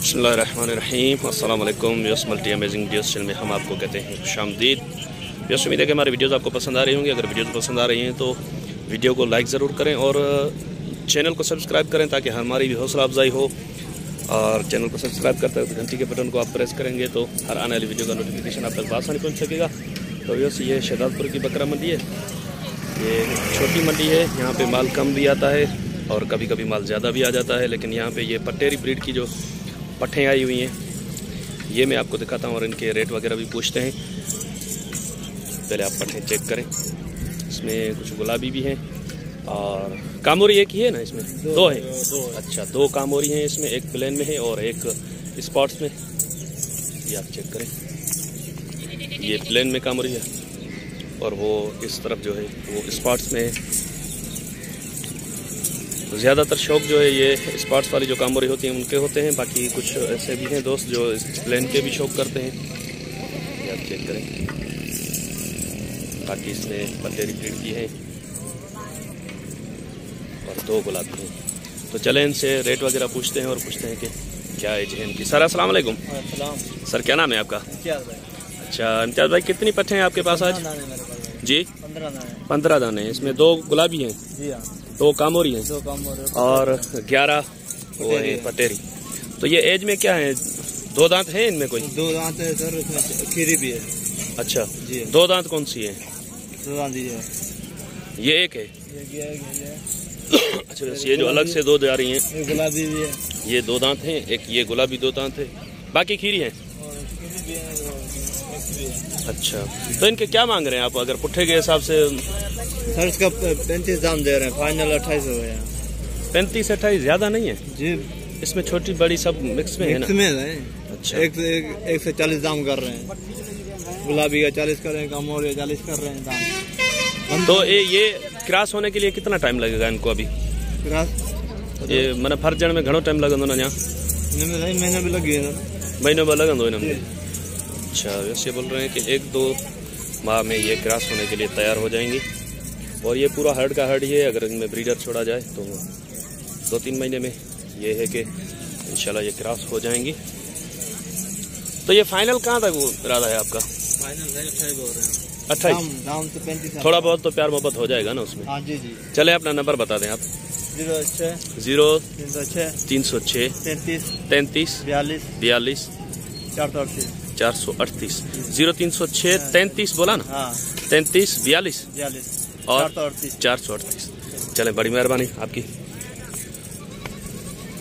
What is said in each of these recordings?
बिस्मिल्लाहिर्रहमानिर्रहीम अस्सलाम वालेकुम। Viewers multi amazing videos channel में हम आपको कहते हैं खुशामदीद। व्यूअर्स उम्मीद है कि हमारी वीडियोस आपको पसंद आ रही होंगी। अगर वीडियोस पसंद आ रही हैं तो वीडियो को लाइक ज़रूर करें और चैनल को सब्सक्राइब करें ताकि हमारी भी हौसला अफजाई हो। और चैनल को सब्सक्राइब करते हुए घंटी के बटन को आप प्रेस करेंगे तो हर आने वाली वीडियो का नोटिफिकेशन आप तक आसानी पहुँच सकेगा। तो व्यूअर्स ये शहजादपुर की बकरा मंडी है। ये छोटी मंडी है, यहाँ पे माल कम भी आता है और कभी कभी माल ज़्यादा भी आ जाता है। लेकिन यहाँ पे ये पटेरी ब्रीड की जो पट्ठें आई हुई हैं ये मैं आपको दिखाता हूँ और इनके रेट वगैरह भी पूछते हैं। पहले आप पट्ठें चेक करें। इसमें कुछ गुलाबी भी हैं और कामोरी एक ही है ना, इसमें दो है। अच्छा, दो कामोरी हैं इसमें, एक प्लेन में है और एक स्पॉट्स में। ये आप चेक करें, ये प्लेन में कामोरी है और वो इस तरफ जो है वो स्पॉट्स में है। तो ज़्यादातर शौक जो है ये स्पॉट्स वाली जो कामोरी होती हैं उनके होते हैं। बाकी कुछ ऐसे भी हैं दोस्त जो प्लेन के भी शौक करते हैं। ये आप चेक करें। बाकी इसमें पटेरी ब्रीड की है और दो गुलाबी हैं। तो चलें इनसे रेट वगैरह पूछते हैं और पूछते हैं कि क्या एज है इनकी। सर अस्सलाम वालेकुम। सर क्या नाम है आपका? अच्छा इम्तियाज़ भाई, कितनी पट्ठे हैं आपके पास आज? जी 15 दाने। इसमें दो गुलाबी हैं, दो कामोरी हैं और 11 वो है पटेरी। तो ये एज में क्या है? दो दांत हैं इनमें? कोई दो दांत है सर, उसमें खीरी भी है। अच्छा जी, दो दांत कौन सी है? दो दांत है। ये एक है। अच्छा, ये जो अलग से दो जा रही हैं, ये गुलाबी भी है। ये दो दांत हैं, एक ये गुलाबी दो दांत है, बाकी खीरी है। अच्छा, तो इनके क्या मांग रहे हैं आप अगर पुट्ठे के हिसाब से? सर इसका 35 दाम दे रहे हैं, फाइनल 28 हो गया। 35-28 ज्यादा नहीं है जी? इसमें छोटी बड़ी सब मिक्स में है ना? अच्छा, एक से 40 दाम कर रहे हैं। गुलाबी का 40 कर रहे हैं, कामोरी का 40 कर रहे हैं दाम। तो ये क्रॉस होने के लिए कितना टाइम लगेगा इनको? अभी ये मैंने फर्जन में घणो टाइम लगंदो ना? यहाँ महीना भी लगी है ना? महीनों में लगंदो इन्हें। अच्छा, वैसे बोल रहे हैं कि 1-2 माह में ये क्रॉस होने के लिए तैयार हो जाएंगी। और ये पूरा हर्ड का हर्ड ही है। अगर इनमें ब्रीडर छोड़ा जाए तो 2-3 महीने में ये है कि इंशाल्लाह ये क्रॉस हो जाएंगी। तो ये फाइनल कहाँ तक इरादा है आपका? फाइनल 28 हो रहे हैं। 28 दाम तो 35। थोड़ा बहुत तो प्यार मोहब्बत हो जाएगा ना उसमें? हाँ जी जी। चले अपना नंबर बता दें आप। 0306 33 42 438 0306 33 बोला ना? हाँ। 33 42 और 438। चले, बड़ी मेहरबानी आपकी।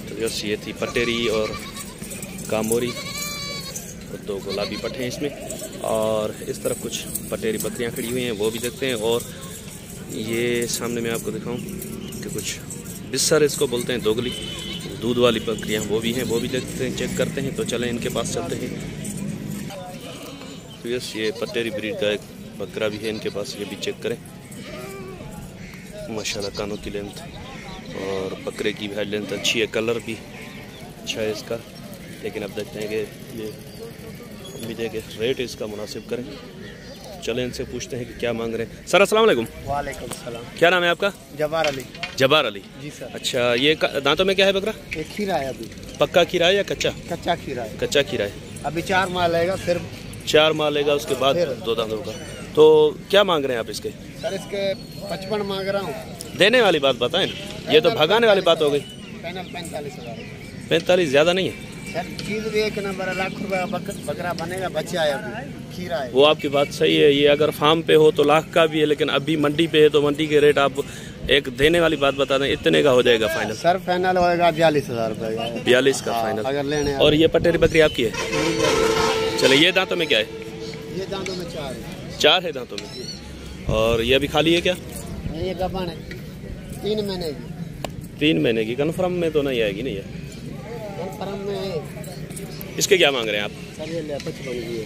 तो ये थी पटेरी और कामोरी और दो गुलाबी पट्टे हैं इसमें। और इस तरफ कुछ पटेरी बकरियां खड़ी हुई हैं, वो भी देखते हैं। और ये सामने मैं आपको दिखाऊं कि कुछ बिस्सर इसको बोलते हैं, दोगली दूध वाली बकरियां वो भी हैं, वो भी देखते हैं, चेक करते हैं। तो चलें इनके पास चलते हैं। तो ये पटेरी ब्रीड का एक बकरा भी है इनके पास, ये भी चेक करें। माशाल्लाह कानों की लेंथ और बकरे की भी लेंथ अच्छी है, कलर भी अच्छा है इसका। लेकिन अब देखते हैं कि ये उम्मीद है कि रेट इसका मुनासिब करें। चलें इनसे पूछते हैं कि क्या मांग रहे हैं। सर अस्सलाम वालेकुम। वालेकुम सलाम। क्या नाम है आपका? जबार अली। जबार अली जी सर। अच्छा, ये दांतों में क्या है बकरा? एक खीरा है अभी। पक्का खीरा है या कच्चा? कच्चा खीरा है। कच्चा खीरा है। अभी 4 माह लेगा, फिर 4 माह लेगा, उसके बाद 2 दांत होगा। तो क्या मांग रहे हैं आप इसके? सर इसके 55 मांग रहा हूँ। देने वाली बात बताएं, ये तो भगाने वाली बात हो गई। फाइनल 45,000। 45 ज्यादा नहीं है सर? चीज भी एक नंबर है, लाख रुपए बकरा बनेगा, बच्चा है अभी, खीरा है। वो आपकी बात सही है। ये अगर फार्म पे हो तो लाख का भी है, लेकिन अभी मंडी पे है तो मंडी के रेट आप एक देने वाली बात बता दें, इतने का हो जाएगा फाइनल? सर फाइनल होएगा 42,000 रुपए का। 42 का फाइनल अगर लेने। और ये पटेरी बकरी आपकी है? चले, ये दांतों में क्या है? ये दांतों में 4 है। 4 है दांतों में। और ये अभी खाली है क्या? ये गबन है, 3 महीने की। 3 महीने की कन्फर्म में तो नहीं आएगी नहीं है? कन्फर्म में। इसके क्या मांग रहे हैं आप? सर ये 55 की है।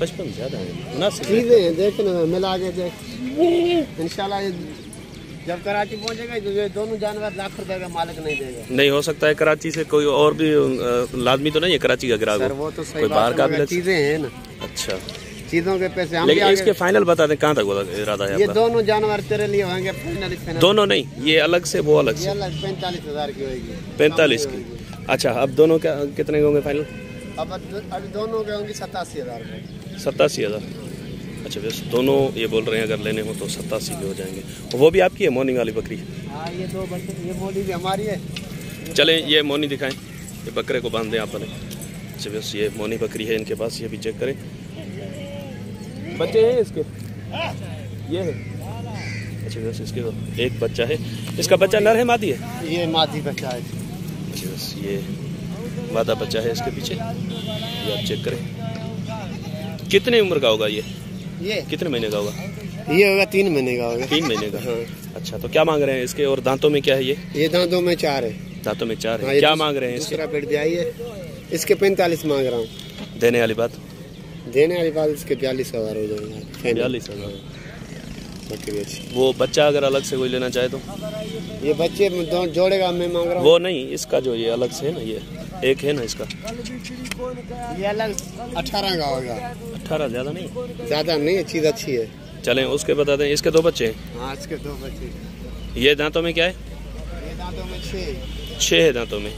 55 ज्यादा है, मुनासिब चीजें हैं, देखने में मिला के देख। इंशाल्लाह जब कराची पहुंचेगा तो ये दोनों जानवर लाख रुपए का मालिक नहीं देगा। नहीं हो सकता है कराची से कोई और भी लाजमी तो नहीं है कराची का ग्राहक? सर वो तो सही कोई बाहर का भी चीजें हैं ना। अच्छा, चीजों के पैसे हम लेकिन इसके फाइनल बता दें कहाँ तक इरादा है ये आपका? दोनों जानवर तेरे लिए होंगे फाइनल। दोनों नहीं, ये अलग से वो अलग से। 45,000 की होगी। 45 की। अच्छा, अब दोनों क्या कितने के होंगे फाइनल? अब दोनों के होंगे 87,000 रुपये। 87,000। अच्छा, बस दोनों ये बोल रहे हैं अगर लेने हो तो 87 के हो जाएंगे। वो भी आपकी है मोनी वाली बकरी? हाँ, ये 2 बच्चे, ये मोनी भी हमारी है। चलें ये मोनी दिखाएं, ये बकरे को बांध दें आप पहले। अच्छा, बस ये मोनी बकरी है इनके पास, ये भी चेक करें। बच्चे हैं इसके? ये है। अच्छा, बस इसके तो एक बच्चा है। इसका बच्चा नर है मादी है? ये मादी बच्चा है। अच्छा, बस ये मादा बच्चा है इसके पीछे, ये आप चेक करें। कितने उम्र का होगा ये? कितने महीने का होगा? ये होगा 3 महीने का होगा। 3 महीने का। हाँ। अच्छा, तो क्या मांग रहे हैं इसके? और दांतों में क्या है ये? ये दांतों में 4 है। दांतों में 4 है। हाँ, क्या मांग रहे हैं इसके? दूसरा पेट दिया है, इसके 45 मांग रहा हूँ। देने वाली बात? देने वाली बात इसके 42,000 हो जाएंगे। 42,000। बकरी अच्छी। वो बच्चा अगर अलग से कोई लेना चाहे तो? ये बच्चे जोड़ेगा मैं मांग रहा हूँ। वो नहीं, इसका जो ये अलग से है ना, ये एक है ना इसका, ये अलग 18 का होगा। 18? ज़्यादा नहीं? ज़्यादा नहीं, चीज़ अच्छी है। चलें उसके बता दें। इसके 2 बच्चे हैं? हाँ, इसके 2 बच्चे। ये दांतों में क्या है? ये दांतों में 6 है दांतों में।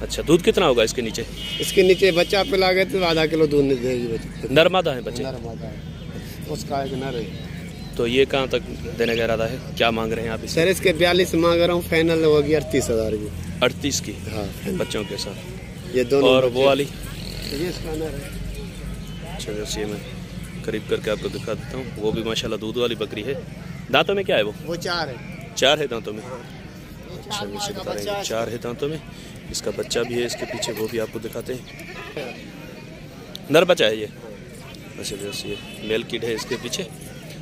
अच्छा, दूध कितना होगा इसके नीचे? इसके नीचे बच्चा पिला गए तो आधा किलो दूध नहीं देगी बच्चे। नर मादा है बच्चे? नर मादा है, उसका एक नर है। तो ये कहाँ तक देने का इरादा है? क्या मांग रहे हैं आप? सर इसके 42 मांग रहा हूँ, फाइनल होगी 38,000 की। 38 की? हाँ, बच्चों के साथ। ये दोनों। और वो वाली? ये इसका नर है। अच्छा, वैसे ये मैं करीब करके आपको दिखा देता हूँ। वो भी माशाल्लाह दूध वाली बकरी है। दांतों में क्या है वो? 4 है। 4 है दांतों में। अच्छा, वैसे बता रहे हैं 4 है दांतों में। इसका बच्चा भी है इसके पीछे, वो भी आपको दिखाते हैं। नर बच्चा है ये? अच्छा, वैसे ये मेल किड है इसके पीछे।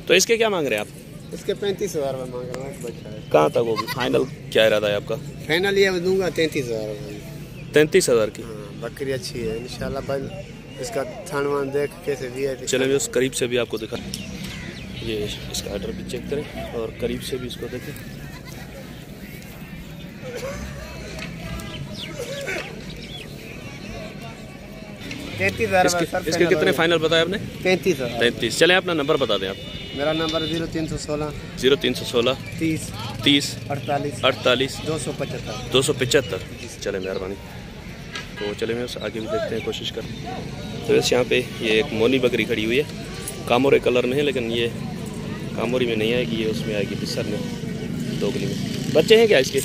तो इसके क्या मांग रहे हैं आप? इसके 35,000 रुपये मांग रहा हूँ, एक बच्चा है। कहाँ तक होगी फाइनल? क्या इरादा है आपका? फाइनल ये दूंगा 33,000 रुपये। 33,000 की? हाँ, बकरी अच्छी है इंशाल्लाह। बल इसका थान वान देख कैसे भी है। चले उस करीब से भी आपको दिखा, ये इसका आर्डर भी चेक करें और करीब से भी इसको देखें। इसके कितने फाइनल बताए आपने? 33,000। 33। चलें अपना नंबर बता दें आप। मेरा नंबर 0316 0316 30 30 48 48 275। 275। चले, मेहरबानी। तो चले मैं आगे भी देखते हैं, कोशिश कर। तो वैसे यहाँ पे ये एक मोनी बकरी खड़ी हुई है, कामोरे कलर में है, लेकिन ये कामोरी में नहीं आएगी, ये उसमें आएगी बिस्सर में, दोगली में। बच्चे हैं क्या इसके?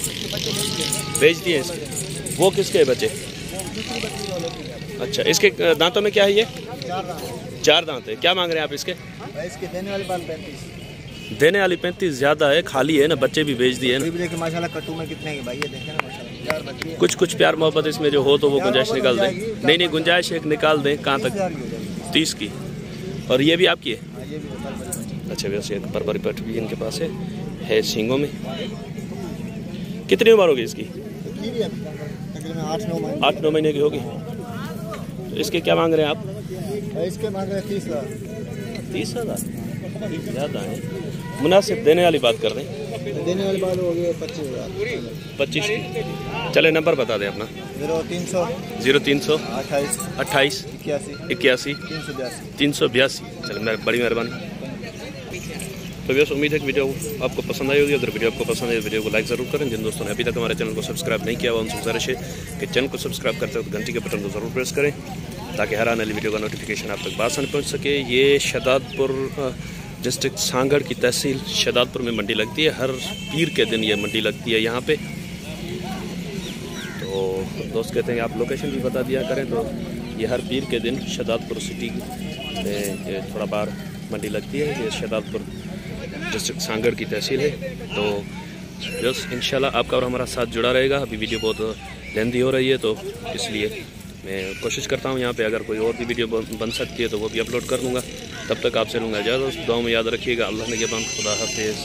बेच दिए इसके? वो किसके है बच्चे? अच्छा, इसके दांतों में क्या है ये? 4 दांत है। क्या मांग रहे हैं आप इसके? इसके देने वाली बात 35। देने वाली 35 ज़्यादा है, खाली है ना, बच्चे भी बेच दिए ना। माशाल्लाह कट्टू में कितने के भाई, ये देखें ना माशाल्लाह। कुछ प्यार मोहब्बत इसमें जो हो तो वो गुंजाइश निकाल दें। नहीं, गुंजाइश एक निकाल दें। कहाँ तक? 30 की। और ये भी आपकी है? अच्छा, वैसे एक बर्बरी पट भी इनके पास है सींगों में। कितनी उम्र होगी इसकी? 8-9 महीने की होगी। तो इसके क्या मांग रहे हैं आप? इसके मांग रहे हैं 30,000। 30,000 ज़्यादा है, मुनासिब देने वाली बात कर रहे हैं। देने वाली बात होगी 25,000। 25। चले नंबर बता दें अपना। 0300 28 81 382। चले, बड़ी मेहरबानी। तो बस उम्मीद है कि वीडियो आपको पसंद आई होगी। अगर वीडियो आपको पसंद है तो वीडियो को लाइक ज़रूर करें। जिन दोस्तों ने अभी तक हमारे चैनल को सब्सक्राइब नहीं किया हुआ उनसे गुजारिश है कि चैनल को सब्सक्राइब करते वक्त घंटी के बटन को ज़रूर प्रेस करें, ताकि हर आने वाली वीडियो का नोटिफिकेशन आप तक बासानी पहुँच सके। ये शहदादपुर डिस्ट्रिक्ट सांगड़ की तहसील शहदादपुर में मंडी लगती है। हर पीर के दिन ये मंडी लगती है यहाँ पे। तो दोस्त कहते हैं आप लोकेशन भी बता दिया करें। तो ये हर पीर के दिन शहदादपुर सिटी में थोड़ा बाहर मंडी लगती है। ये शहदादपुर डिस्ट्रिक्ट सांगड़ की तहसील है। तो बस इंशाल्लाह आपका और हमारा साथ जुड़ा रहेगा। अभी वीडियो बहुत लेंदी हो रही है, तो इसलिए मैं कोशिश करता हूँ यहाँ पे अगर कोई और भी वीडियो बन सकती है तो वो भी अपलोड कर दूँगा। तब तक आपसे लूँगा इजाज़त। दुआ में याद रखिएगा। अल्लाह ने के बाद खुदा हाफिज़।